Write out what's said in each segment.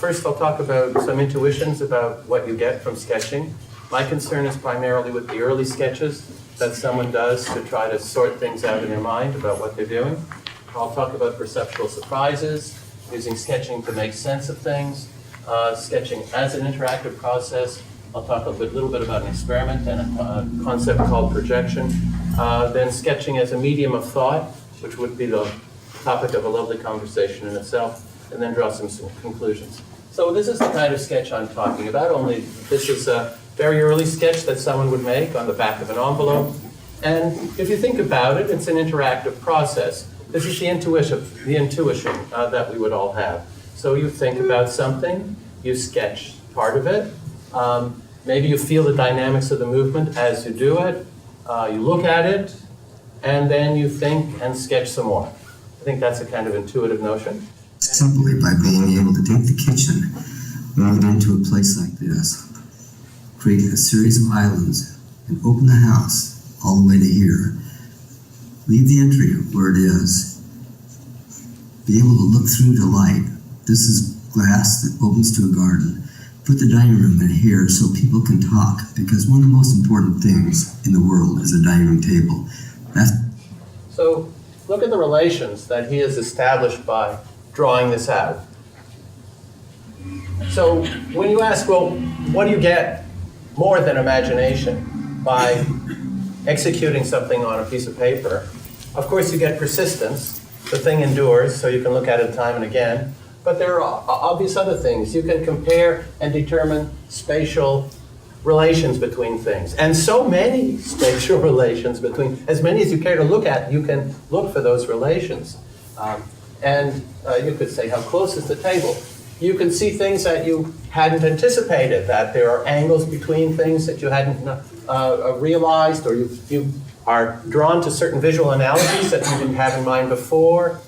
First, I'll talk about some intuitions about what you get from sketching. My concern is primarily with the early sketches that someone does to try to sort things out in their mind about what they're doing. I'll talk about perceptual surprises, using sketching to make sense of things, sketching as an interactive process. I'll talk a little bit about an experiment and a concept called projection. Then sketching as a medium of thought, which would be the topic of a lovely conversation in itself, and then draw some conclusions. So this is the kind of sketch I'm talking about, only this is a very early sketch that someone would make on the back of an envelope. And if you think about it, it's an interactive process. This is the intuition that we would all have. So you think about something, you sketch part of it. Maybe you feel the dynamics of the movement as you do it. You look at it, and then you think and sketch some more. I think that's a kind of intuitive notion. Simply by being able to take the kitchen, move it into a place like this, create a series of islands, and open the house all the way to here. Leave the entry where it is. Be able to look through to light. This is glass that opens to a garden. Put the dining room in here so people can talk, because one of the most important things in the world is a dining room table. So look at the relations that he has established by drawing this out. So when you ask, well, what do you get more than imagination by executing something on a piece of paper? Of course, you get persistence. The thing endures, so you can look at it time and again. But there are obvious other things. You can compare and determine spatial relations between things. And so many spatial relations between, as many as you care to look at, you can look for those relations. You could say, how close is the table? You can see things that you hadn't anticipated, that there are angles between things that you hadn't realized, or you are drawn to certain visual analogies that you didn't have in mind before.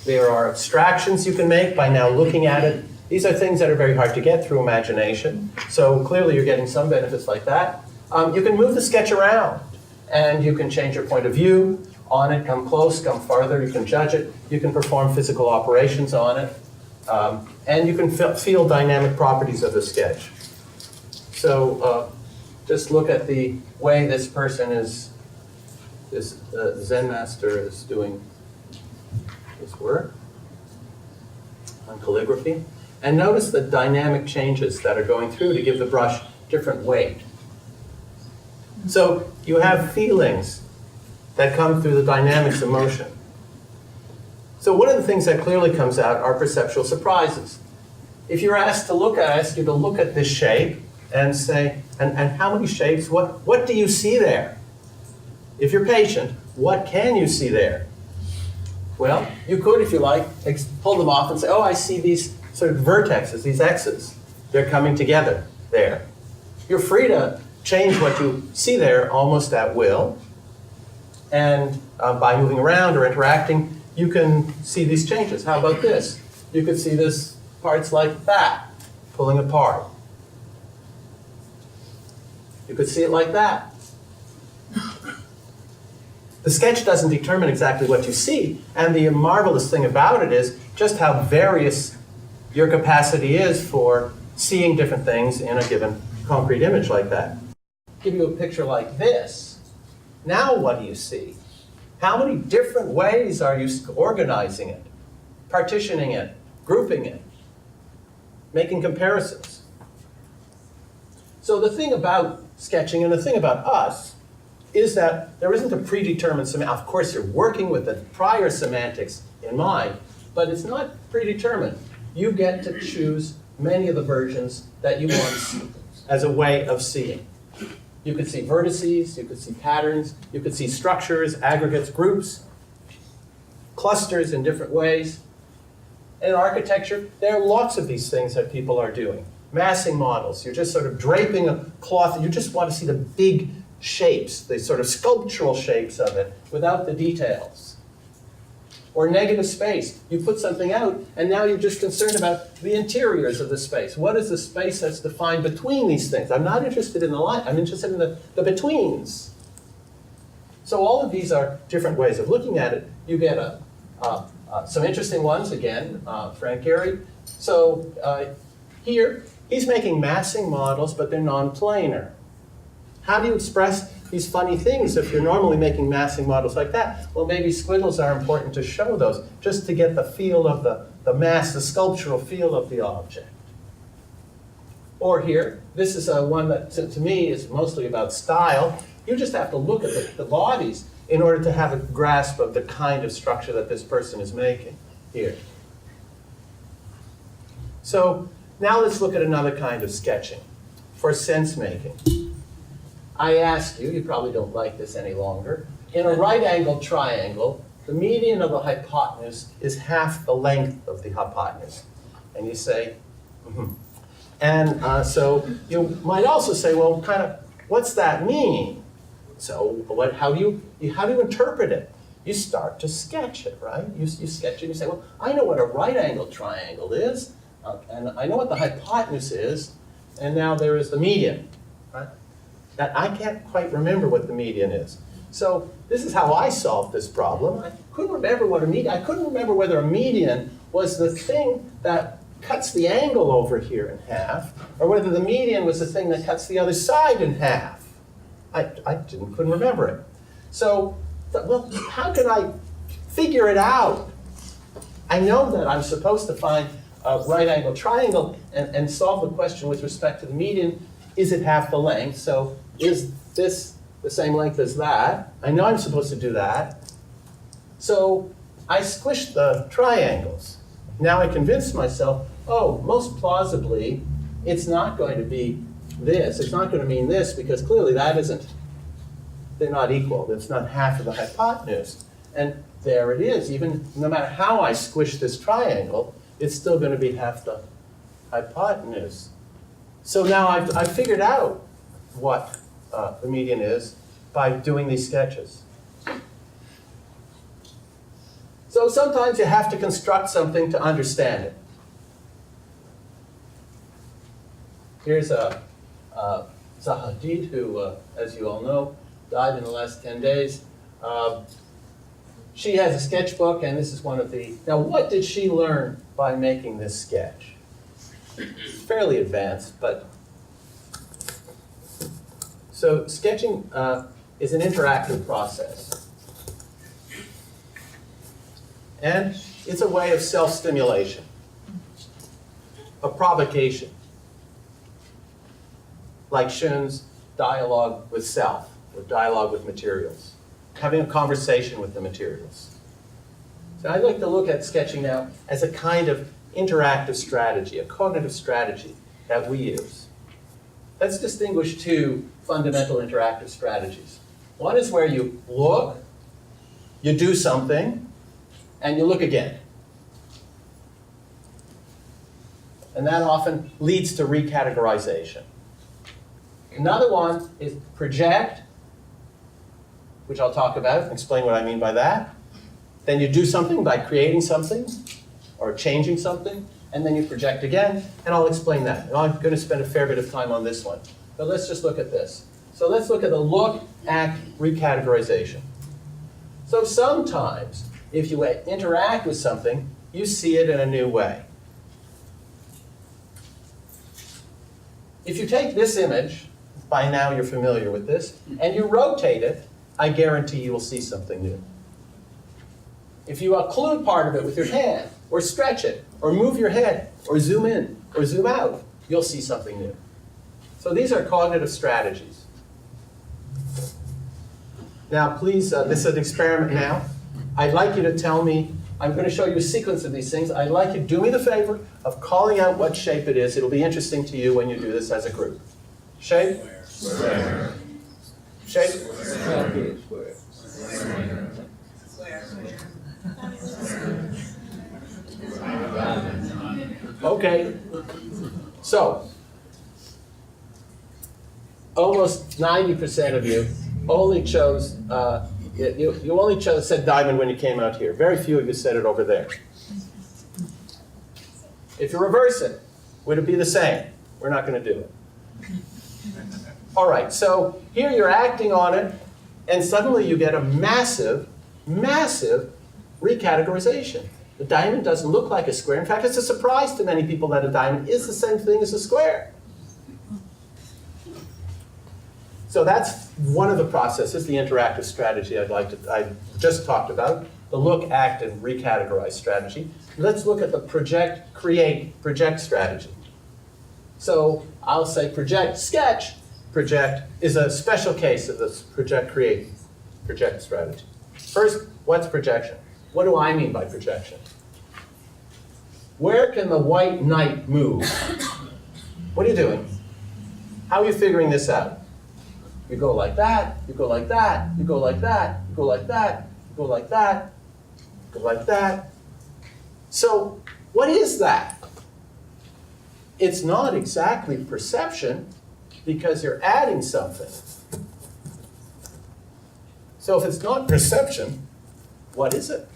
There are abstractions you can make by now looking at it. These are things that are very hard to get through imagination. So clearly you're getting some benefits like that. You can move the sketch around, and you can change your point of view on it, come close, come farther, you can judge it, you can perform physical operations on it, and you can feel dynamic properties of the sketch. So just look at the way this person is, this Zen master is doing his work on calligraphy. And notice the dynamic changes that are going through to give the brush different weight. So you have feelings that come through the dynamics of motion. So one of the things that clearly comes out are perceptual surprises. If you're asked to ask you to look at this shape and say, and how many shapes, what do you see there? If you're patient, what can you see there? Well, you could, if you like, pull them off and say, oh, I see these sort of vertexes, these X's. They're coming together there. You're free to change what you see there almost at will. And by moving around or interacting, you can see these changes. How about this? You could see this parts like that, pulling apart. You could see it like that. The sketch doesn't determine exactly what you see, and the marvelous thing about it is just how various your capacity is for seeing different things in a given concrete image like that. Give you a picture like this. Now what do you see? How many different ways are you organizing it, partitioning it, grouping it, making comparisons? So the thing about sketching and the thing about us is that there isn't a predetermined semantic. Of course, you're working with the prior semantics in mind, but it's not predetermined. You get to choose many of the versions that you want as a way of seeing. You could see vertices, you could see patterns, you could see structures, aggregates, groups, clusters in different ways. In architecture, there are lots of these things that people are doing. Massing models, you're just sort of draping a cloth, you just want to see the big shapes, the sort of sculptural shapes of it, without the details. Or negative space, you put something out, and now you're just concerned about the interiors of the space. What is the space that's defined between these things? I'm not interested in the line, I'm interested in the betweens. So all of these are different ways of looking at it. You get a Some interesting ones, again, Frank Gehry. So here, he's making massing models, but they're non-planar. How do you express these funny things if you're normally making massing models like that? Well, maybe squiggles are important to show those, just to get the feel of the mass, the sculptural feel of the object. Or here, this is one that to me is mostly about style. You just have to look at the bodies in order to have a grasp of the kind of structure that this person is making here. So now let's look at another kind of sketching for sense making. I ask you, you probably don't like this any longer, in a right-angled triangle, the median of the hypotenuse is half the length of the hypotenuse. And you say, mm-hmm. And so you might also say, well, kind of, what's that mean? So how do you interpret it? You start to sketch it, right? You sketch it and you say, well, I know what a right-angled triangle is, and I know what the hypotenuse is, and now there is the median, right? Now, I can't quite remember what the median is. So this is how I solved this problem. I couldn't remember what a median, I couldn't remember whether a median was the thing that cuts the angle over here in half, or whether the median was the thing that cuts the other side in half. I couldn't remember it. So, well, how can I figure it out? I know that I'm supposed to find a right-angled triangle and solve the question with respect to the median. Is it half the length? So is this the same length as that? I know I'm supposed to do that. So I squished the triangles. Now I convinced myself, oh, most plausibly, it's not going to be this. It's not going to mean this, because clearly that isn't, they're not equal. It's not half of the hypotenuse. And there it is. Even no matter how I squish this triangle, it's still going to be half the hypotenuse. So now I've figured out what the median is by doing these sketches. So sometimes you have to construct something to understand it. Here's Zaha Hadid, who, as you all know, died in the last 10 days. She has a sketchbook, and this is one of the... Now, what did she learn by making this sketch? It's fairly advanced, but... So sketching is an interactive process. And it's a way of self-stimulation, a provocation, like Schön's dialogue with self, or dialogue with materials, having a conversation with the materials. So I'd like to look at sketching now as a kind of interactive strategy, a cognitive strategy that we use. Let's distinguish two fundamental interactive strategies. One is where you look, you do something, and you look again. And that often leads to recategorization. Another one is project, which I'll talk about and explain what I mean by that. Then you do something by creating something or changing something, and then you project again, and I'll explain that. And I'm going to spend a fair bit of time on this one. But let's just look at this. So let's look at the look, act, recategorization. So sometimes, if you interact with something, you see it in a new way. If you take this image, by now you're familiar with this, and you rotate it, I guarantee you will see something new. If you occlude part of it with your hand, or stretch it, or move your head, or zoom in, or zoom out, you'll see something new. So these are cognitive strategies. Now please, this is an experiment now. I'd like you to tell me, I'm going to show you a sequence of these things. I'd like you to do me the favor of calling out what shape it is. It'll be interesting to you when you do this as a group. Shape? Square. Shape? Square. Okay. So, almost 90% of you only chose, you only said diamond when you came out here. Very few of you said it over there. If you reverse it, would it be the same? We're not going to do it. All right, so here you're acting on it, and suddenly you get a massive, massive recategorization. The diamond doesn't look like a square. In fact, it's a surprise to many people that a diamond is the same thing as a square. So that's one of the processes, the interactive strategy I just talked about, the look, act, and recategorize strategy. Let's look at the project, create, project strategy. So I'll say project, sketch, project is a special case of this project, create, project strategy. First, what's projection? What do I mean by projection? Where can the white knight move? What are you doing? How are you figuring this out? You go like that, you go like that, you go like that, you go like that, you go like that, you go like that. So what is that? It's not exactly perception because you're adding something. So if it's not perception, what is it?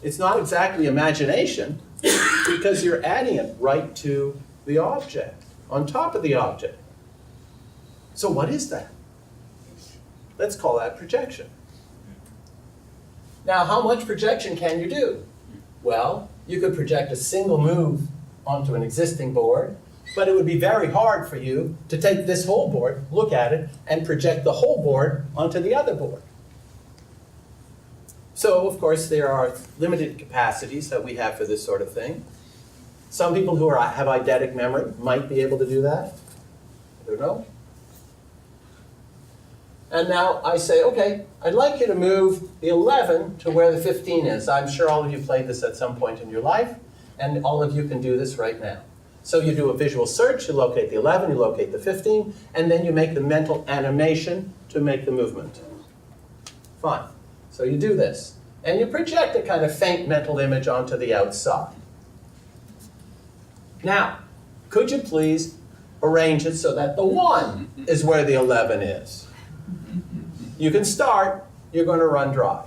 It's not exactly imagination because you're adding it right to the object, on top of the object. So what is that? Let's call that projection. Now, how much projection can you do? Well, you could project a single move onto an existing board, but it would be very hard for you to take this whole board, look at it, and project the whole board onto the other board. So, of course, there are limited capacities that we have for this sort of thing. Some people who have eidetic memory might be able to do that. I don't know. And now I say, okay, I'd like you to move the 11 to where the 15 is. I'm sure all of you played this at some point in your life, and all of you can do this right now. So you do a visual search, you locate the 11, you locate the 15, and then you make the mental animation to make the movement. Fine. So you do this, and you project a kind of faint mental image onto the outside. Now, could you please arrange it so that the 1 is where the 11 is? You can start, you're going to run dry.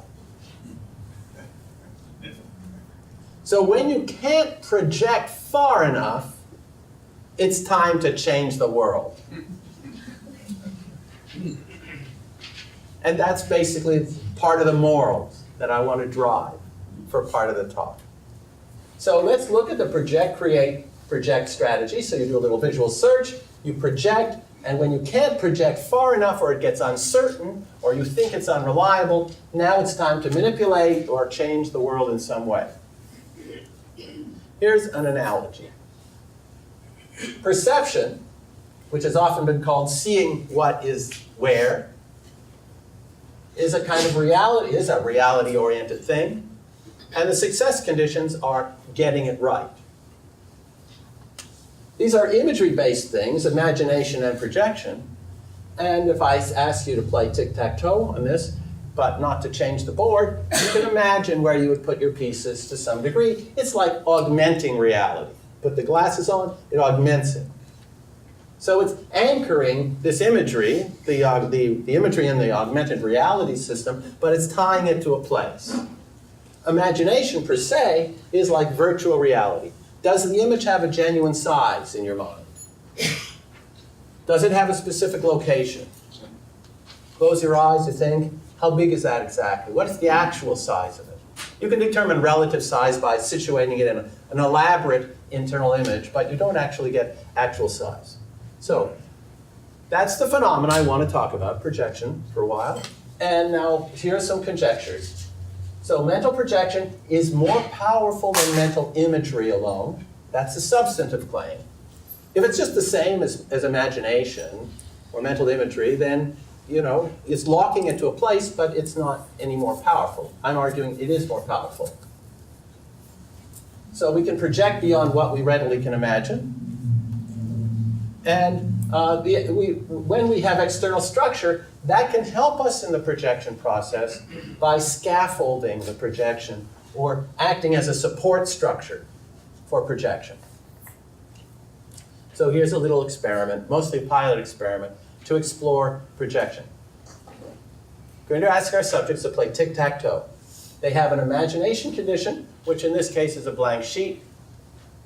So when you can't project far enough, it's time to change the world. And that's basically part of the morals that I want to drive for part of the talk. So let's look at the project, create, project strategy. So you do a little visual search, you project, and when you can't project far enough or it gets uncertain or you think it's unreliable, now it's time to manipulate or change the world in some way. Here's an analogy. Perception, which has often been called seeing what is where, is a kind of reality, is a reality-oriented thing, and the success conditions are getting it right. These are imagery-based things, imagination and projection, and if I ask you to play tic-tac-toe on this, but not to change the board, you can imagine where you would put your pieces to some degree. It's like augmenting reality. Put the glasses on, it augments it. So it's anchoring this imagery, the imagery in the augmented reality system, but it's tying it to a place. Imagination, per se, is like virtual reality. Does the image have a genuine size in your mind? Does it have a specific location? Close your eyes and think, how big is that exactly? What is the actual size of it? You can determine relative size by situating it in an elaborate internal image, but you don't actually get actual size. So that's the phenomenon I want to talk about, projection, for a while. And now here are some conjectures. So mental projection is more powerful than mental imagery alone. That's a substantive claim. If it's just the same as imagination or mental imagery, then it's locking it to a place, but it's not any more powerful. I'm arguing it is more powerful. So we can project beyond what we readily can imagine. And when we have external structure, that can help us in the projection process by scaffolding the projection or acting as a support structure for projection. So here's a little experiment, mostly a pilot experiment, to explore projection. We're going to ask our subjects to play tic-tac-toe. They have an imagination condition, which in this case is a blank sheet.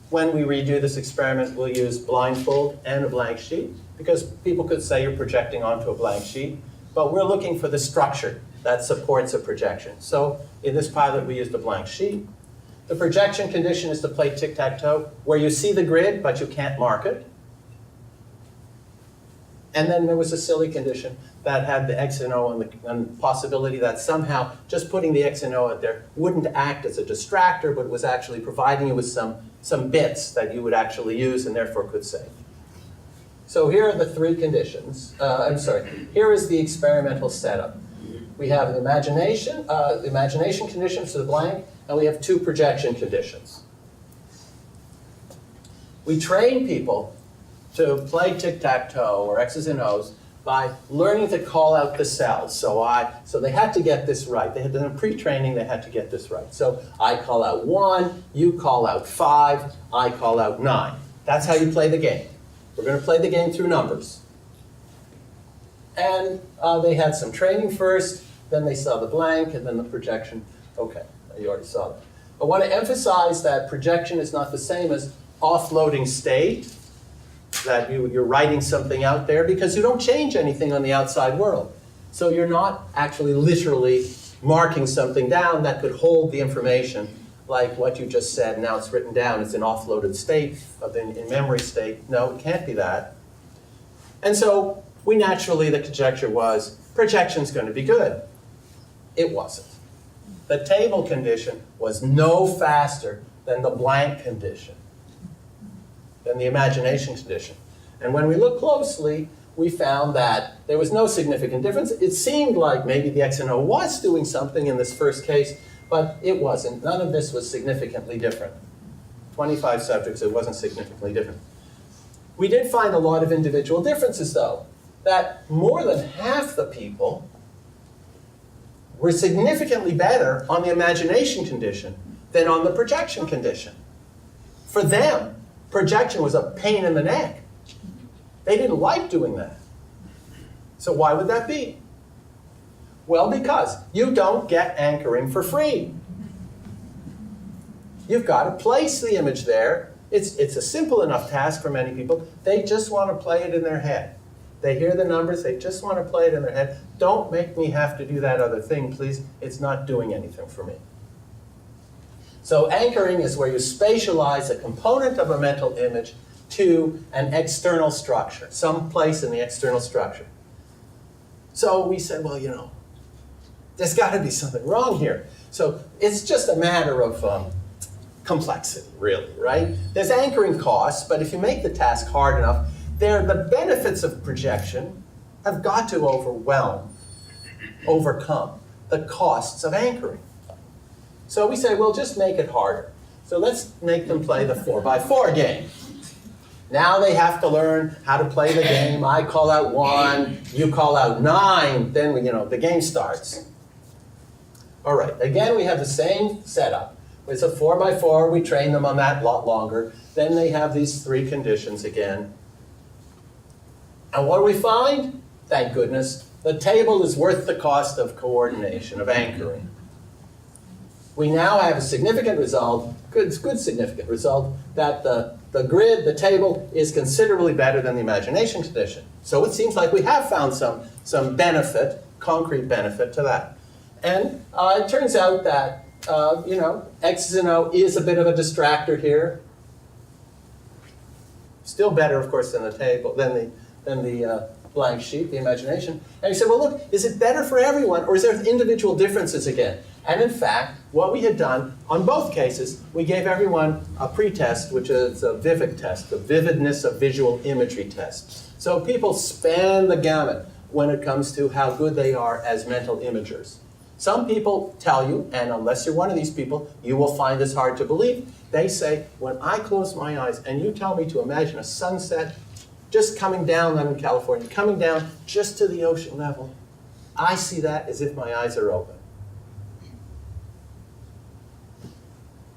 When we redo this experiment, we'll use blindfold and a blank sheet, because people could say you're projecting onto a blank sheet, but we're looking for the structure that supports a projection. So in this pilot, we used a blank sheet. The projection condition is to play tic-tac-toe, where you see the grid, but you can't mark it. And then there was a silly condition that had the X and O and the possibility that somehow just putting the X and O out there wouldn't act as a distractor, but was actually providing you with some bits that you would actually use and therefore could save. So here are the three conditions. Here is the experimental setup. We have the imagination conditions to the blank, and we have two projection conditions. We train people to play tic-tac-toe or X's and O's by learning to call out the cells. So they had to get this right. They had done pre-training, they had to get this right. So I call out 1, you call out 5, I call out 9. That's how you play the game. We're going to play the game through numbers. And they had some training first, then they saw the blank, and then the projection. Okay, you already saw that. I want to emphasize that projection is not the same as offloading state, that you're writing something out there, because you don't change anything on the outside world. So you're not actually literally marking something down that could hold the information like what you just said. Now it's written down, it's in offloaded state, in memory state. No, it can't be that. And so the conjecture was, projection's going to be good. It wasn't. The table condition was no faster than the blank condition, than the imagination condition. And when we looked closely, we found that there was no significant difference. It seemed like maybe the X and O was doing something in this first case, but it wasn't. None of this was significantly different. 25 subjects, it wasn't significantly different. We did find a lot of individual differences, though, that more than half the people were significantly better on the imagination condition than on the projection condition. For them, projection was a pain in the neck. They didn't like doing that. So why would that be? Well, because you don't get anchoring for free. You've got to place the image there. It's a simple enough task for many people. They just want to play it in their head. They hear the numbers, they just want to play it in their head. Don't make me have to do that other thing, please. It's not doing anything for me. So anchoring is where you spatialize a component of a mental image to an external structure, some place in the external structure. So we said, well, there's got to be something wrong here. So it's just a matter of complexity, really, right? There's anchoring costs, but if you make the task hard enough, the benefits of projection have got to overcome the costs of anchoring. So we say, well, just make it harder. So let's make them play the 4x4 game. Now they have to learn how to play the game. I call out 1, you call out 9, then the game starts. All right, again, we have the same setup. It's a 4x4, we train them on that a lot longer. Then they have these three conditions again. And what do we find? Thank goodness, the table is worth the cost of coordination, of anchoring. We now have a significant result, good significant result, that the grid, the table, is considerably better than the imagination condition. So it seems like we have found some benefit, concrete benefit to that. And it turns out that, X's and O is a bit of a distractor here. Still better, of course, than the table, than the blank sheet, the imagination. And you said, well, look, is it better for everyone, or is there individual differences again? And in fact, what we had done on both cases, we gave everyone a pretest, which is a vivid test, the vividness of visual imagery test. So people span the gamut when it comes to how good they are as mental imagers. Some people tell you, and unless you're one of these people, you will find this hard to believe. They say, when I close my eyes and you tell me to imagine a sunset just coming down, I'm in California, coming down just to the ocean level, I see that as if my eyes are open.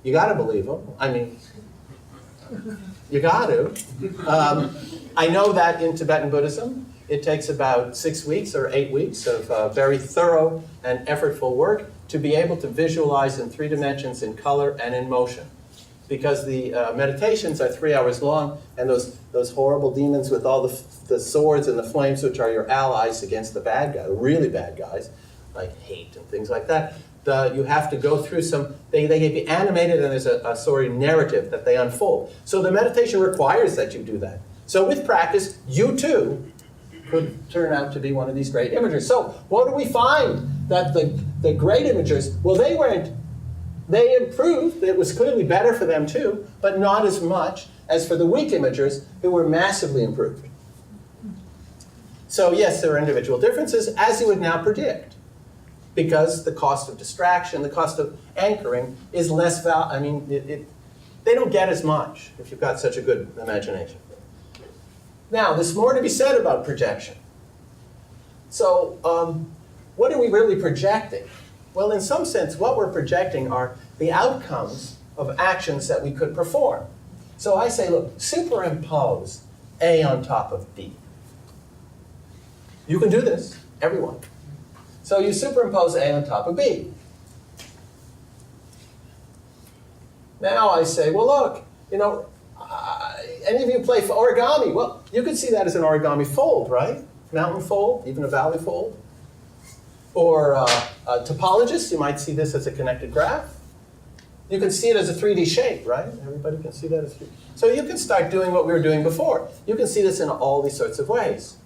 You got to believe them. I mean, you got to. I know that in Tibetan Buddhism, it takes about 6 weeks or 8 weeks of very thorough and effortful work to be able to visualize in 3 dimensions in color and in motion. Because the meditations are 3 hours long, and those horrible demons with all the swords and the flames, which are your allies against the bad guys, the really bad guys, like hate and things like that, you have to go through they get be animated, and there's a sort of narrative that they unfold. So the meditation requires that you do that. So with practice, you too could turn out to be one of these great imagers. So what do we find? That the great imagers, well, they improved. It was clearly better for them too, but not as much as for the weak imagers who were massively improved. So yes, there are individual differences, as you would now predict, because the cost of distraction, the cost of anchoring is less they don't get as much if you've got such a good imagination. Now, there's more to be said about projection. So, what are we really projecting? Well, in some sense, what we're projecting are the outcomes of actions that we could perform. So I say, look, superimpose A on top of B. You can do this, everyone. So you superimpose A on top of B. Now I say, well, look, any of you play origami? Well, you could see that as an origami fold, right? Mountain fold, even a valley fold. Or topologists, you might see this as a connected graph. You can see it as a 3D shape, right? Everybody can see that as 3D. So you can start doing what we were doing before. You can see this in all these sorts of ways.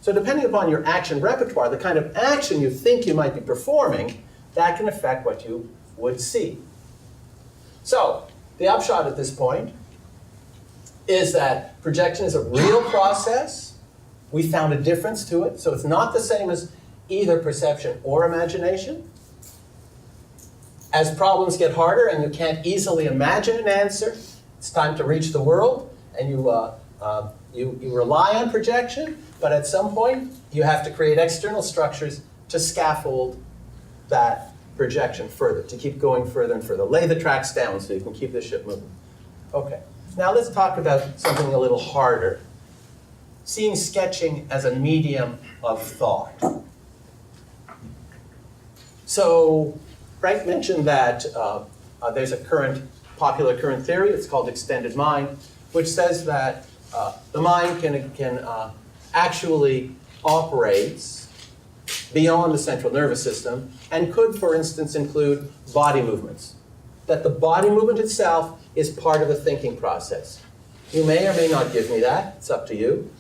So depending upon your action repertoire, the kind of action you think you might be performing, that can affect what you would see. So the upshot at this point is that projection is a real process. We found a difference to it. So it's not the same as either perception or imagination. As problems get harder and you can't easily imagine an answer, it's time to reach the world, and you rely on projection, but at some point you have to create external structures to scaffold that projection further, to keep going further and further. Lay the tracks down so you can keep the ship moving. Okay, now let's talk about something a little harder. Seeing sketching as a medium of thought. So Frank mentioned that there's a popular current theory, it's called extended mind, which says that the mind can actually operates beyond the central nervous system and could, for instance, include body movements. That the body movement itself is part of the thinking process. You may or may not give me that, it's up to you.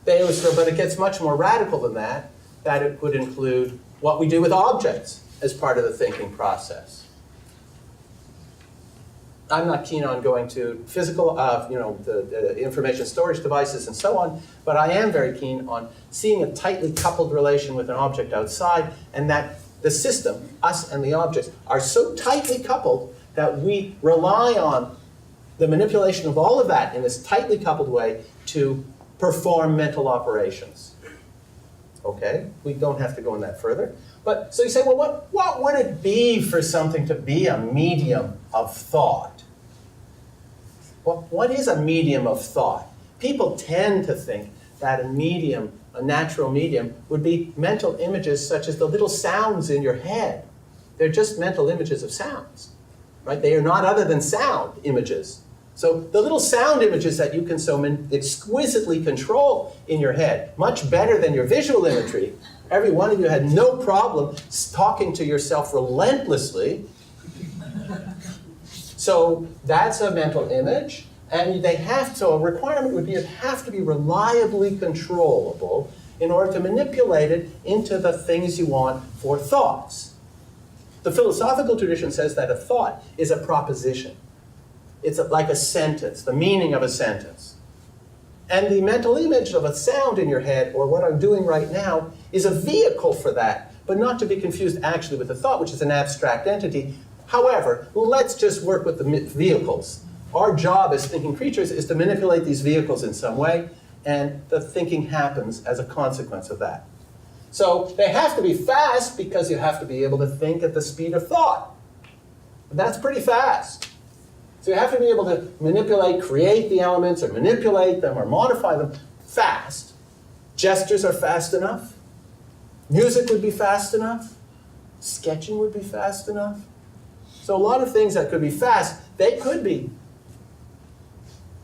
But it gets much more radical than that it would include what we do with objects as part of the thinking process. I'm not keen on going to physical, the information storage devices and so on, but I am very keen on seeing a tightly coupled relation with an object outside, and that the system, us and the objects, are so tightly coupled that we rely on the manipulation of all of that in this tightly coupled way to perform mental operations. Okay, we don't have to go in that further. But so you say, well, what would it be for something to be a medium of thought? Well, what is a medium of thought? People tend to think that a natural medium, would be mental images such as the little sounds in your head. They're just mental images of sounds, right? They are not other than sound images. So the little sound images that you can so exquisitely control in your head, much better than your visual imagery. Every one of you had no problem talking to yourself relentlessly. So that's a mental image, and a requirement would be it have to be reliably controllable in order to manipulate it into the things you want for thoughts. The philosophical tradition says that a thought is a proposition. It's like a sentence, the meaning of a sentence. And the mental image of a sound in your head, or what I'm doing right now, is a vehicle for that, but not to be confused actually with a thought, which is an abstract entity. However, let's just work with the vehicles. Our job as thinking creatures is to manipulate these vehicles in some way, and the thinking happens as a consequence of that. So they have to be fast because you have to be able to think at the speed of thought. That's pretty fast. So you have to be able to manipulate, create the elements, or manipulate them, or modify them fast. Gestures are fast enough. Music would be fast enough. Sketching would be fast enough. So a lot of things that could be fast, they could be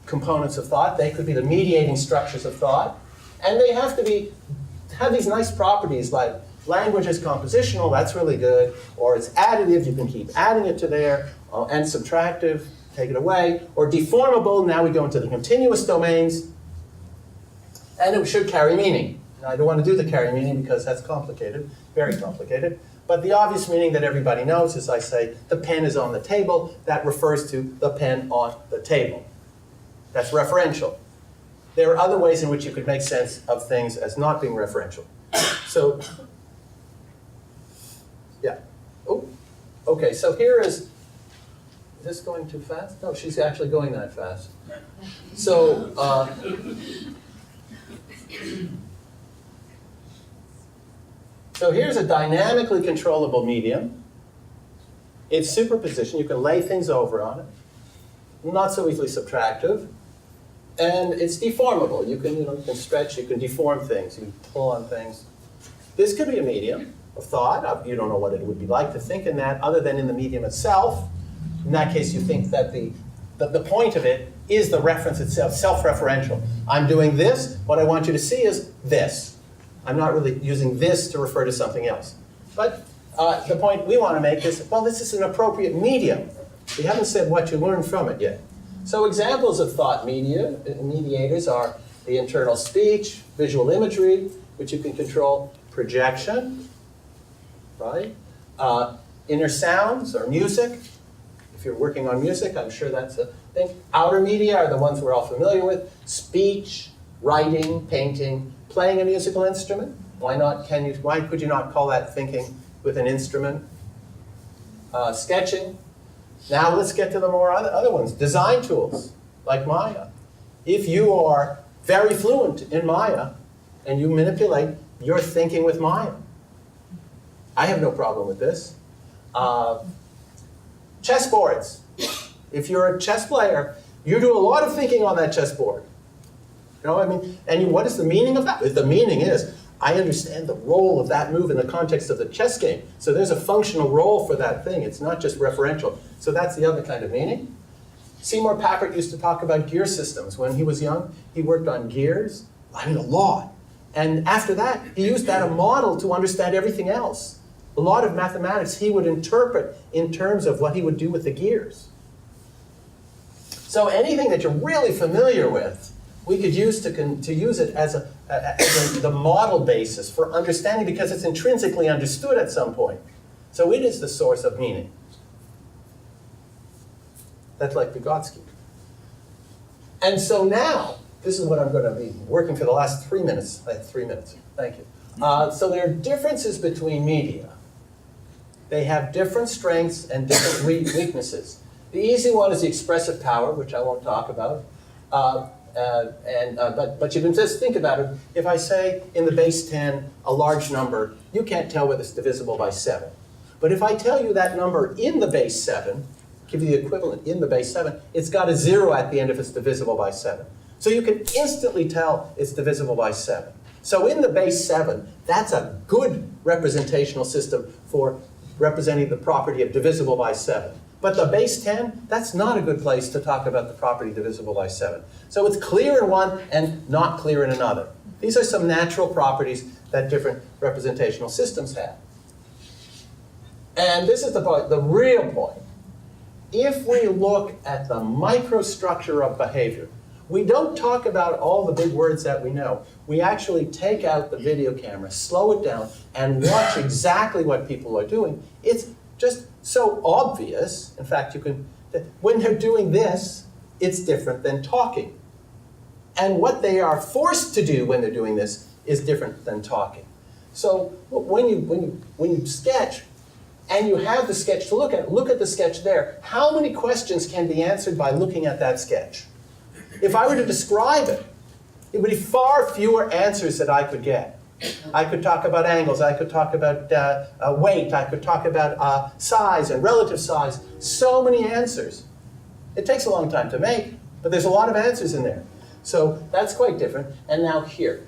components of thought. They could be the mediating structures of thought. And they have to have these nice properties like Language is compositional, that's really good. Or it's additive, you can keep adding it to there. And subtractive, take it away. Or deformable, now we go into the continuous domains. And it should carry meaning. Now, I don't want to do the carry meaning because that's complicated, very complicated. But the obvious meaning that everybody knows is I say the pen is on the table. That refers to the pen on the table. That's referential. There are other ways in which you could make sense of things as not being referential. So, yeah. Oh, okay, so here is this going too fast? No, she's actually going that fast. So, so here's a dynamically controllable medium. It's superposition. You can lay things over on it. Not so easily subtractive. And it's deformable. You can stretch, you can deform things, you can pull on things. This could be a medium of thought. You don't know what it would be like to think in that other than in the medium itself. In that case, you think that the point of it is the reference itself, self-referential. I'm doing this. What I want you to see is this. I'm not really using this to refer to something else. But the point we want to make is, well, this is an appropriate medium. We haven't said what you learn from it yet. So examples of thought mediators are the internal speech, visual imagery, which you can control, projection, right? Inner sounds or music. If you're working on music, I'm sure that's a thing. Outer media are the ones we're all familiar with. Speech, writing, painting, playing a musical instrument. Why could you not call that thinking with an instrument? Sketching. Now let's get to the more other ones. Design tools, like Maya. If you are very fluent in Maya and you manipulate, you're thinking with Maya. I have no problem with this. Chessboards. If you're a chess player, you do a lot of thinking on that chessboard. You know what I mean? And what is the meaning of that? The meaning is, I understand the role of that move in the context of the chess game. So there's a functional role for that thing. It's not just referential. So that's the other kind of meaning. Seymour Papert used to talk about gear systems. When he was young, he worked on gears, a lot. And after that, he used that as a model to understand everything else. A lot of mathematics he would interpret in terms of what he would do with the gears. So anything that you're really familiar with, we could use to use it as the model basis for understanding because it's intrinsically understood at some point. So it is the source of meaning. That's like Vygotsky. And so now, this is what I'm going to be working for the last 3 minutes. I have 3 minutes. Thank you. So there are differences between media. They have different strengths and different weaknesses. The easy one is the expressive power, which I won't talk about. But you can just think about it. If I say in the base 10 a large number, you can't tell whether it's divisible by 7. But if I tell you that number in the base 7, give you the equivalent in the base 7, it's got a 0 at the end if it's divisible by 7. So you can instantly tell it's divisible by 7. So in the base 7, that's a good representational system for representing the property of divisible by 7. But the base 10, that's not a good place to talk about the property divisible by 7. So it's clear in one and not clear in another. These are some natural properties that different representational systems have. And this is the point, the real point. If we look at the microstructure of behavior, we don't talk about all the big words that we know. We actually take out the video camera, slow it down, and watch exactly what people are doing. It's just so obvious. In fact, when they're doing this, it's different than talking. And what they are forced to do when they're doing this is different than talking. So when you sketch, and you have the sketch to look at the sketch there. How many questions can be answered by looking at that sketch? If I were to describe it, it would be far fewer answers that I could get. I could talk about angles, I could talk about weight, I could talk about size and relative size. So many answers. It takes a long time to make, but there's a lot of answers in there. So that's quite different. And now here,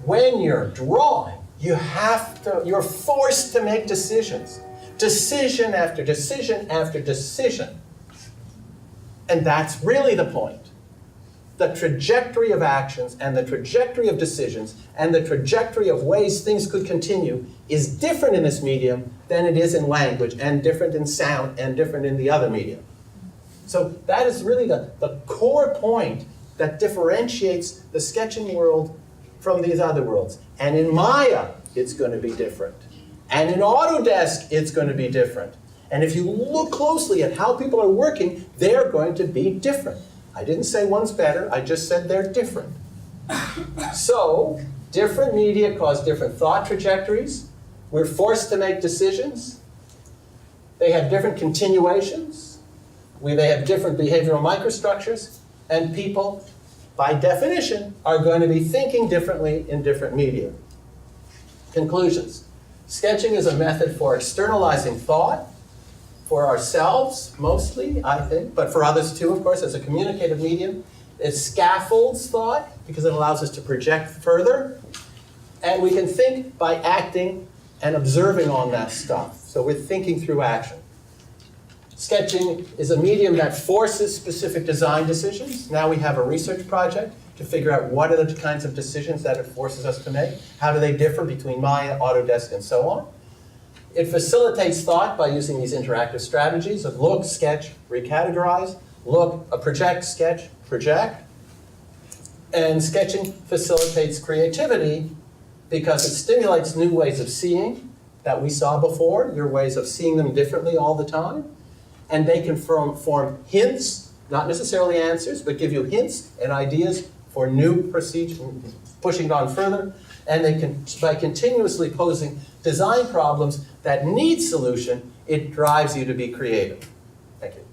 when you're drawing, you're forced to make decisions. Decision after decision after decision. And that's really the point. the trajectory of actions and the trajectory of decisions and the trajectory of ways things could continue is different in this medium than it is in language, and different in sound, and different in the other medium. So that is really the core point that differentiates the sketching world from these other worlds. And in Maya, it's going to be different. And in Autodesk, it's going to be different. And if you look closely at how people are working, they're going to be different. I didn't say one's better, I just said they're different. So, different media cause different thought trajectories. We're forced to make decisions. They have different continuations. They have different behavioral microstructures. And people, by definition, are going to be thinking differently in different media. Conclusions. Sketching is a method for externalizing thought, for ourselves mostly, I think, but for others too, of course, as a communicative medium. It scaffolds thought because it allows us to project further. And we can think by acting and observing on that stuff. So we're thinking through action. Sketching is a medium that forces specific design decisions. Now we have a research project to figure out what are the kinds of decisions that it forces us to make. How do they differ between Maya, Autodesk, and so on? It facilitates thought by using these interactive strategies of look, sketch, recategorize, look, project, sketch, project. And sketching facilitates creativity because it stimulates new ways of seeing that we saw before, your ways of seeing them differently all the time. And they can form hints, not necessarily answers, but give you hints and ideas for new procedures, pushing it on further. And they can, by continuously posing design problems that need solution, it drives you to be creative. Thank you.